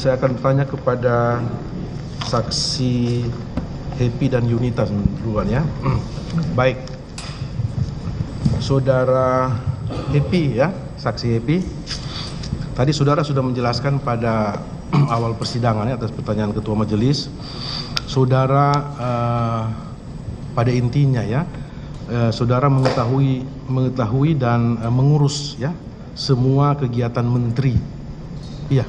Saya akan tanya kepada saksi Happy dan Yunita duluan ya. Baik, saudara Happy ya, saksi Happy. Tadi saudara sudah menjelaskan pada awal persidangan ya, atas pertanyaan ketua majelis. Saudara pada intinya ya, saudara mengetahui dan mengurus ya semua kegiatan menteri. Iya.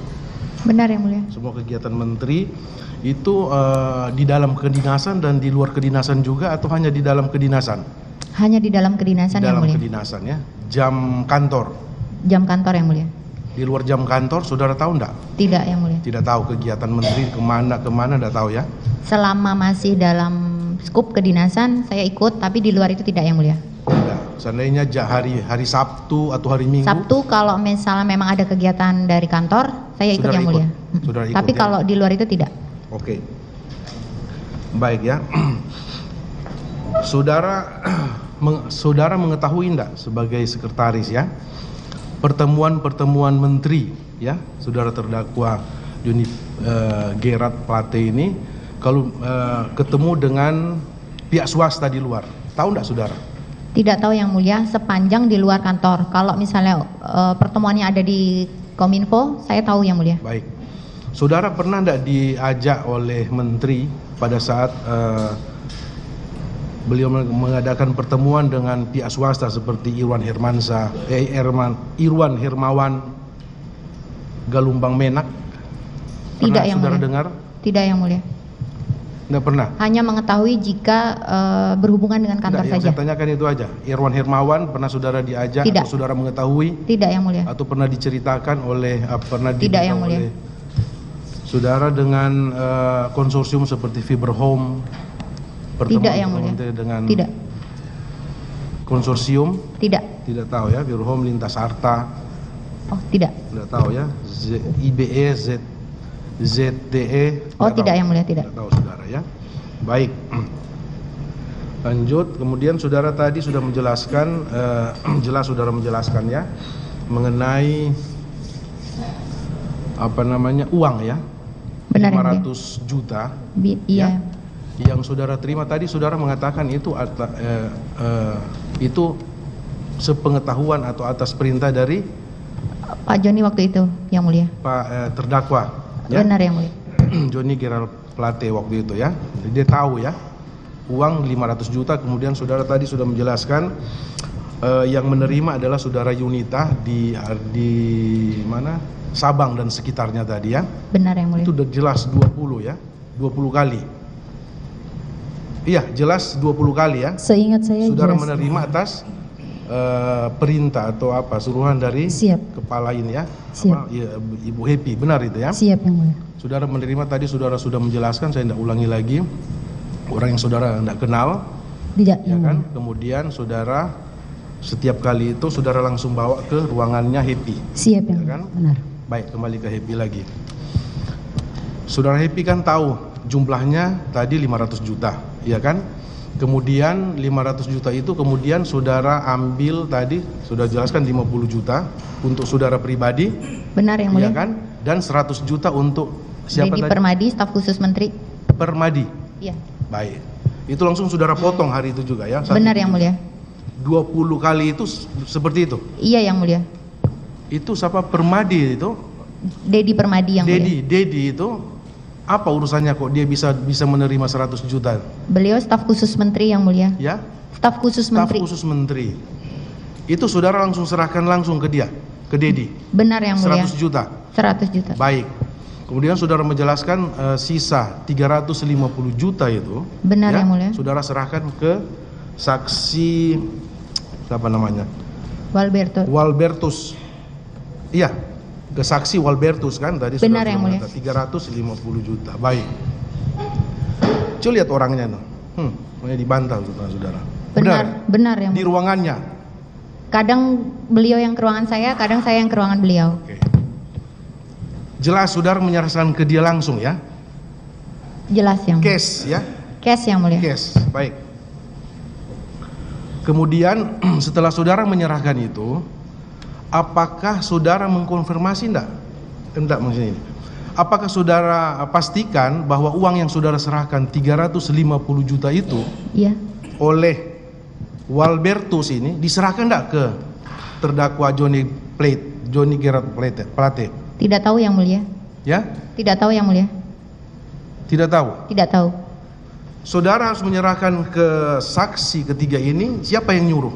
Benar yang mulia. Semua kegiatan menteri itu di dalam kedinasan dan di luar kedinasan juga, atau hanya di dalam kedinasan? Hanya di dalam kedinasan yang mulia. Di dalam kedinasan ya. Jam kantor? Jam kantor yang mulia. Di luar jam kantor saudara tahu enggak? Tidak yang mulia. Tidak tahu kegiatan menteri kemana enggak tahu ya? Selama masih dalam skup kedinasan saya ikut, tapi di luar itu tidak yang mulia. Tidak. Seandainya hari Sabtu atau hari Minggu? Sabtu kalau misalnya memang ada kegiatan dari kantor, saya ikut yang mulia. Saudara ikut, tapi ya? Kalau di luar itu tidak. Oke. Baik ya. Saudara mengetahui enggak sebagai sekretaris ya, pertemuan menteri ya, saudara terdakwa Gerard Plate ini kalau ketemu dengan pihak swasta di luar, tahu enggak saudara? Tidak tahu yang mulia, sepanjang di luar kantor. Kalau misalnya pertemuannya ada di Kominfo, saya tahu yang mulia. Baik. Saudara pernah enggak diajak oleh menteri pada saat beliau mengadakan pertemuan dengan pihak swasta seperti Irwan Hermawan Galumbang Menak? Tidak yang saudara mulia. Dengar? Tidak yang mulia. Tidak pernah? Hanya mengetahui jika berhubungan dengan kantor saja. Yang saya tanyakan itu aja. Irwan Hermawan pernah saudara diajak? Tidak. Atau saudara mengetahui? Tidak yang mulia. Atau pernah diceritakan oleh Tidak yang mulia. oleh saudara dengan konsorsium seperti Fiber Home? Tidak yang mulia. Dengan tidak. Konsorsium? Tidak. Tidak tahu ya. Fiber Home, Lintas Harta? Oh tidak. Tidak tahu ya. IBE, ZTE? Oh tidak yang mulia, tidak. Tidak tahu saudara ya. Baik. Lanjut. Kemudian saudara tadi sudah menjelaskan, jelas saudara menjelaskan ya, mengenai uang ya. Benar, 500 juta. Iya. Ya, yang saudara terima tadi, saudara mengatakan itu itu sepengetahuan atau atas perintah dari Pak Joni waktu itu yang mulia. Pak terdakwa. Ya? Benar yang mulia. Joni Gerald Plate waktu itu ya. Dia tahu ya, uang 500 juta. Kemudian saudara tadi sudah menjelaskan yang menerima adalah saudara Yunita di mana? Sabang dan sekitarnya tadi ya. Benar yang mulia. Itu udah jelas 20 ya. 20 kali. Iya, jelas 20 kali ya. Seingat saya saudara jelas. Menerima atas perintah atau suruhan dari kepala ini ya. Ibu Happy, benar itu ya? Siap yang mulia. Saudara menerima tadi, saudara sudah menjelaskan, saya tidak ulangi lagi. Orang yang saudara tidak kenal. Tidak ya kan? Kemudian saudara setiap kali itu saudara langsung bawa ke ruangannya Happy. Siap yang kan? Benar. Baik, kembali ke Happy lagi. Saudara Happy kan tahu jumlahnya tadi 500 juta, ya kan? Kemudian 500 juta itu kemudian saudara ambil tadi, sudah jelaskan 50 juta untuk saudara pribadi. Benar yang mulia. Ya kan? Dan 100 juta untuk siapa Dedi tadi? Permadi, staf khusus menteri. Permadi? Iya. Baik. Itu langsung saudara potong hari itu juga ya? Benar yang mulia. 20 kali itu seperti itu? Iya yang mulia. Itu siapa? Permadi itu? Dedi Permadi yang mulia. Dedi itu apa urusannya kok dia bisa menerima 100 juta? Beliau staf khusus menteri yang mulia. Ya? Staf khusus menteri. Staf khusus menteri. Itu saudara langsung serahkan langsung ke dia, ke Dedi? Benar yang mulia. 100 juta? 100 juta. Baik. Kemudian saudara menjelaskan sisa 350 juta itu. Benar yang mulia. Saudara serahkan ke saksi apa namanya? Walbertus. Iya, ke saksi Walbertus kan tadi. Benar yang mulia. 350 juta. Baik. Coba lihat orangnya tuh. Dibantah saudara. Benar yang mulia. Di ruangannya. Kadang beliau yang ke ruangan saya, kadang saya yang ke ruangan beliau. Oke. Jelas saudara menyerahkan ke dia langsung ya? Jelas yang mulia. Cash ya? Cash yang mulia. Cash, baik. Kemudian setelah saudara menyerahkan itu, apakah saudara mengkonfirmasi enggak? Enggak maksudnya ini. Apakah saudara pastikan bahwa uang yang saudara serahkan 350 juta itu Iya. oleh Walbertus ini diserahkan enggak ke terdakwa Johnny Gerard Plate? Tidak tahu yang mulia. Ya? Tidak tahu yang mulia. Tidak tahu. Tidak tahu. Saudara harus menyerahkan ke saksi ketiga ini, siapa yang nyuruh?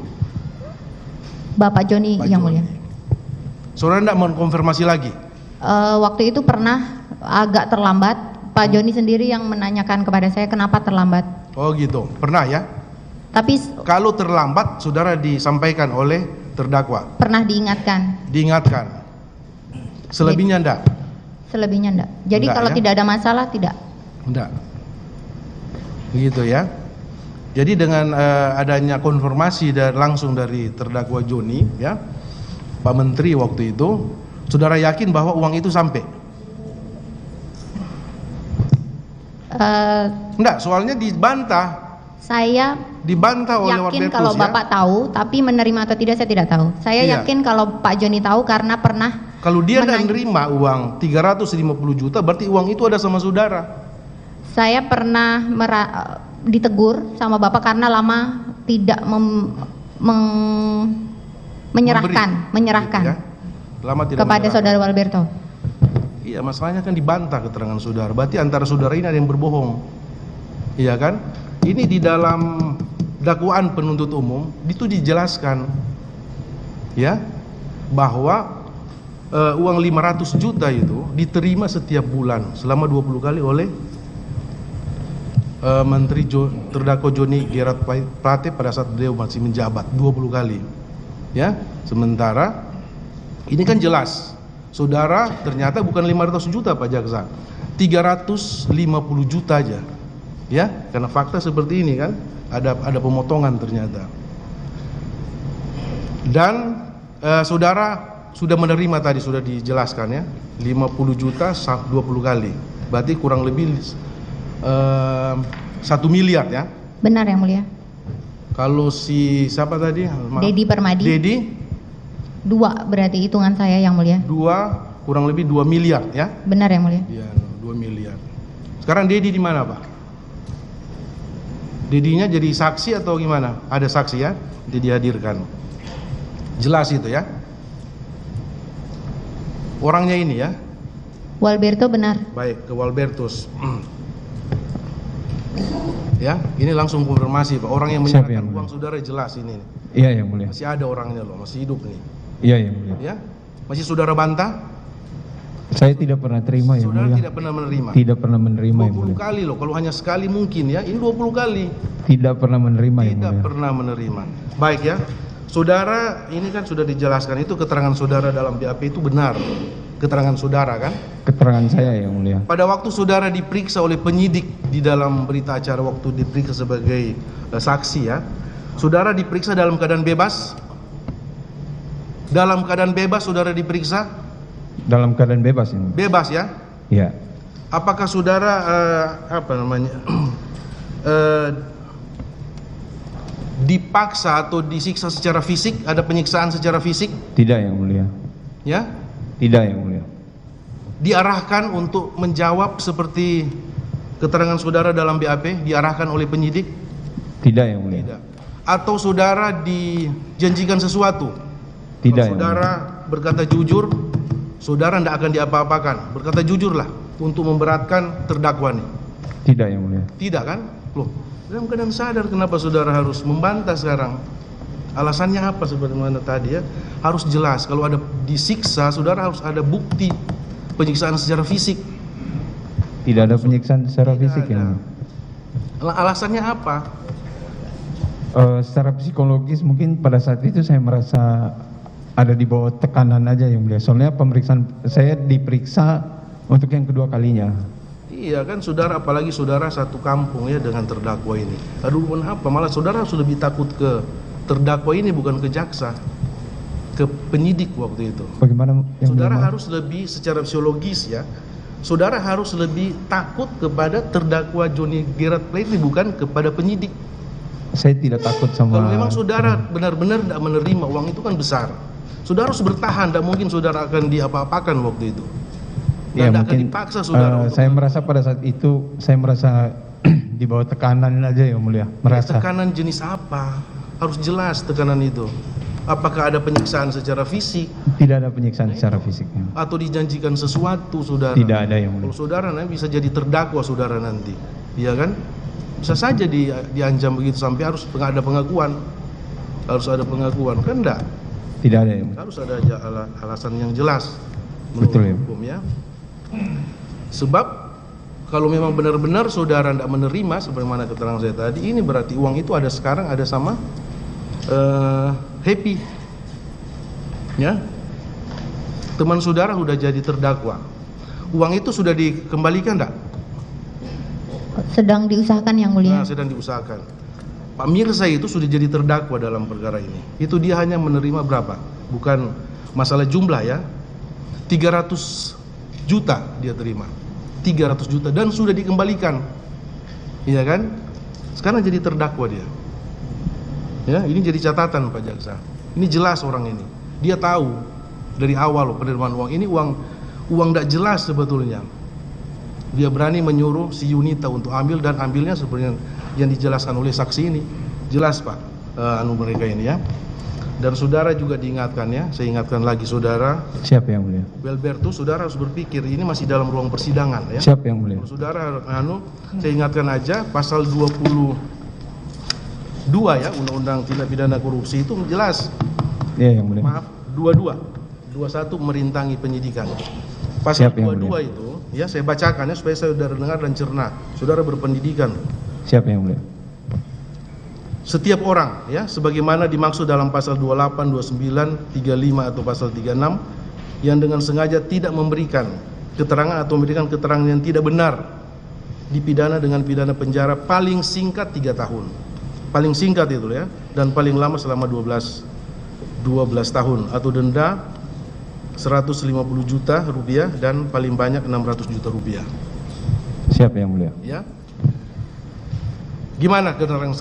Bapak Joni Pak yang Joni. mulia. Saudara enggak mengkonfirmasi lagi? Waktu itu pernah agak terlambat. Pak Joni sendiri yang menanyakan kepada saya kenapa terlambat. Oh gitu, pernah ya? Tapi Kalau terlambat, saudara disampaikan oleh terdakwa, pernah diingatkan. diingatkan. Selebihnya enggak? Selebihnya enggak. Jadi Enggak, kalau ya? tidak ada masalah tidak. Enggak. Begitu ya. Jadi dengan adanya konfirmasi langsung dari terdakwa Joni, ya, Pak Menteri waktu itu, saudara yakin bahwa uang itu sampai? Enggak, soalnya dibantah. Saya Dibantah oleh yakin Walbertus, kalau ya. Bapak tahu, tapi menerima atau tidak saya tidak tahu. Saya Iya. yakin kalau Pak Joni tahu karena pernah Kalau dia tidak menanya- menerima uang 350 juta, berarti uang itu ada sama saudara. saya pernah ditegur sama Bapak karena lama tidak menyerahkan Gitu ya. Lama tidak kepada menyerahkan. saudara Walberto. Iya, masalahnya kan dibantah keterangan saudara. Berarti antara saudara ini ada yang berbohong. Iya kan? Ini di dalam dakwaan penuntut umum itu dijelaskan, ya, bahwa uang 500 juta itu diterima setiap bulan selama 20 kali oleh terdakwa Johnny Gerard Plate pada saat beliau masih menjabat 20 kali. Ya, sementara ini kan jelas saudara ternyata bukan 500 juta Pak Jaksa, 350 juta aja. Ya, karena fakta seperti ini kan, ada pemotongan ternyata. Dan saudara sudah menerima tadi, sudah dijelaskan ya, 50 juta 20 kali. Berarti kurang lebih 1 miliar ya. Benar yang mulia. Kalau si siapa tadi? Maaf. Dedi Permadi. Dedi 2 berarti hitungan saya yang mulia. 2 kurang lebih 2 miliar ya. Benar yang mulia. Iya, 2 miliar. Sekarang Dedi di mana, Pak? Dedinya jadi saksi atau gimana? Ada saksi ya? Jadi dihadirkan. Jelas itu ya. Orangnya ini ya. Walberto benar. Baik, ke Walbertus. Ya, ini langsung konfirmasi Pak. Orang yang Siapa menyerahkan yang uang saudara jelas ini. Iya yang mulia. Masih ada orangnya loh, masih hidup nih. Iya yang mulia. Ya. Masih saudara bantah? Saya tidak pernah terima yang Saudara mulia. tidak pernah menerima. Tidak pernah menerima yang 20 mulia. kali loh, kalau hanya sekali mungkin ya. Ini 20 kali. Tidak pernah menerima yang Tidak mulia. pernah menerima. Baik ya. Saudara, ini kan sudah dijelaskan itu keterangan saudara dalam BAP itu benar. Keterangan saudara kan? Keterangan saya yang mulia. Pada waktu saudara diperiksa oleh penyidik di dalam berita acara waktu diperiksa sebagai saksi ya, saudara diperiksa dalam keadaan bebas. Dalam keadaan bebas saudara diperiksa? Dalam keadaan bebas ini. Bebas ya. Iya. Apakah saudara dipaksa atau disiksa secara fisik? Ada penyiksaan secara fisik? Tidak yang mulia. Ya? Tidak yang mulia. Diarahkan untuk menjawab seperti keterangan saudara dalam BAP, diarahkan oleh penyidik? Tidak yang mulia. Tidak. Atau saudara dijanjikan sesuatu? Tidak Kalau yang saudara berkata jujur, saudara tidak akan diapa-apakan. Berkata jujurlah untuk memberatkan terdakwa nih. Tidak yang mulia. Tidak kan? Loh, dalam keadaan sadar kenapa saudara harus membantah sekarang? Alasannya apa sebagaimana tadi ya? Harus jelas. Kalau ada disiksa, saudara harus ada bukti penyiksaan secara fisik. Tidak ada penyiksaan secara Tidak fisik ada. yang mulia. Alasannya apa? Secara psikologis mungkin pada saat itu saya merasa ada di bawah tekanan aja yang mulia. Soalnya pemeriksaan saya diperiksa untuk yang kedua kalinya. Iya kan saudara, apalagi saudara satu kampung ya dengan terdakwa ini. Aduh, apa? Malah saudara harus lebih takut ke terdakwa ini bukan ke jaksa, ke penyidik waktu itu. Bagaimana yang Saudara mulia? harus lebih secara psikologis ya. Saudara harus lebih takut kepada terdakwa Johnny Gerard Plate ini bukan kepada penyidik. Saya tidak takut sama. Kalau memang saudara benar-benar tidak menerima uang itu kan besar. Saudara harus bertahan, tidak mungkin saudara akan diapa-apakan waktu itu. Ya, tidak akan mungkin dipaksa saudara untuk saya merasa pada saat itu saya merasa di bawah tekanan aja yang mulia. Merasa tekanan jenis apa? Harus jelas tekanan itu. Apakah ada penyiksaan secara fisik tidak ada penyiksaan secara fisiknya. atau dijanjikan sesuatu, saudara? Tidak ada yang mulia. Kalau saudara nanti bisa jadi terdakwa saudara nanti, iya kan? Bisa saja diancam begitu sampai harus ada pengakuan, kan enggak? Tidak ada yang mulia. Harus ada alasan yang jelas menurut Betul, ya. hukum ya. Sebab kalau memang benar-benar saudara tidak menerima sebagaimana keterangan saya tadi, ini berarti uang itu ada sekarang ada sama Happy, ya. Teman saudara sudah jadi terdakwa. Uang itu sudah dikembalikan enggak? Sedang diusahakan yang mulia. Nah, sedang diusahakan. Pak Mirza itu sudah jadi terdakwa dalam perkara ini. Itu dia hanya menerima berapa? Bukan masalah jumlah ya. 300 juta dia terima. 300 juta dan sudah dikembalikan. Iya kan? Sekarang jadi terdakwa dia. Ya, ini jadi catatan Pak Jaksa. Ini jelas orang ini. Dia tahu dari awal penerimaan uang ini uang tidak jelas sebetulnya. Dia berani menyuruh si Yunita untuk ambil dan ambilnya seperti yang dijelaskan oleh saksi ini. Jelas Pak, mereka ini ya. Dan saudara juga diingatkan ya, saya ingatkan lagi saudara. Siapa yang mulia? Belberto, saudara harus berpikir ini masih dalam ruang persidangan ya. Siapa yang mulia? Saudara saya ingatkan aja pasal 22 ya Undang-Undang Tindak Pidana Korupsi itu jelas. Iya yang mulia. Maaf, 21 merintangi penyidikan. Pasal 22 itu ya saya bacakan ya supaya saudara dengar dan cerna. Saudara berpendidikan. Siapa yang mulia? Setiap orang ya sebagaimana dimaksud dalam pasal 28, 29, 35 atau pasal 36 yang dengan sengaja tidak memberikan keterangan atau memberikan keterangan yang tidak benar dipidana dengan pidana penjara paling singkat 3 tahun. Paling singkat itu ya, dan paling lama selama 12 tahun atau denda 150 juta rupiah dan paling banyak 600 juta rupiah. Siapa yang mulia? Ya. Gimana keterangan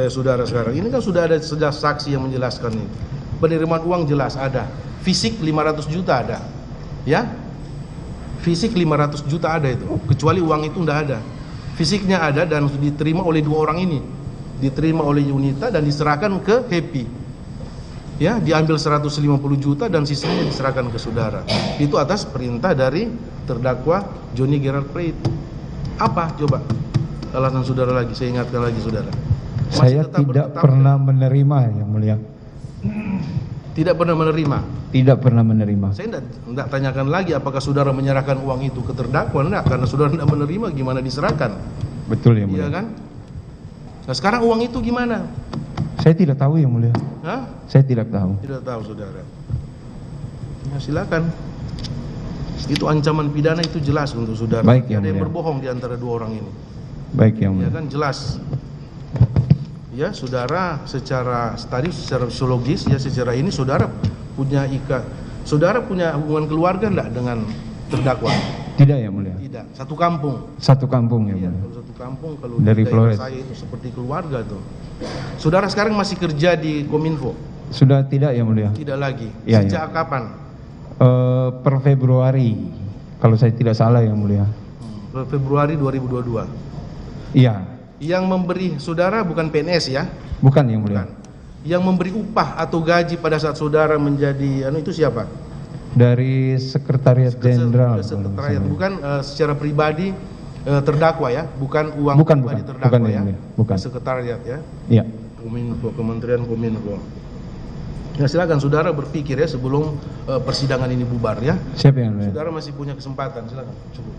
saudara sekarang? Ini kan sudah ada saksi yang menjelaskan ini. Penerimaan uang jelas ada. Fisik 500 juta ada. Ya. Fisik 500 juta ada itu. Kecuali uang itu enggak ada. Fisiknya ada dan diterima oleh 2 orang ini. Diterima oleh Yunita dan diserahkan ke Happy. Ya, diambil 150 juta dan sisanya diserahkan ke saudara. Itu atas perintah dari terdakwa Johnny Gerard Plate. Apa coba alasan saudara lagi? Saya ingatkan lagi saudara. Saya tidak pernah menerima yang mulia. Tidak pernah menerima. Tidak pernah menerima. Saya tidak tanyakan lagi apakah saudara menyerahkan uang itu ke terdakwa, enggak, karena saudara tidak menerima gimana diserahkan. Betul yang mulia. Iya kan? Nah sekarang uang itu gimana? Saya tidak tahu yang mulia. Hah? Saya tidak tahu. Tidak tahu saudara. Ya, silakan. Itu ancaman pidana itu jelas untuk saudara. Baik yang ada yang mulia. berbohong di antara 2 orang ini. Baik yang Ya mulia. kan jelas. Ya saudara secara psikologis ya secara ini saudara punya hubungan keluarga enggak dengan terdakwa? Tidak yang mulia. Tidak. Satu kampung. Satu kampung yang Iya, mulia. kalau satu kampung kalau Dari di daerah Flores. saya itu seperti keluarga tuh. Saudara sekarang masih kerja di Kominfo? Sudah tidak yang mulia. Tidak lagi. Iya, Sejak kapan? Per Februari kalau saya tidak salah yang mulia. Februari 2022. Iya. Yang memberi saudara bukan PNS ya? Bukan yang mulia. Bukan. Yang memberi upah atau gaji pada saat saudara menjadi itu siapa? Dari Sekretariat Jenderal. Sekretariat, bukan secara pribadi terdakwa ya, bukan uang Bukan, pribadi bukan. terdakwa Bukan, ya, yang mulia. Bukan. Sekretariat ya, Iya. Kominfo, Kementerian Kominfo. Ya silakan saudara berpikir ya sebelum persidangan ini bubar ya. Siapa yang mulia? Saudara masih punya kesempatan, silakan. Cukup.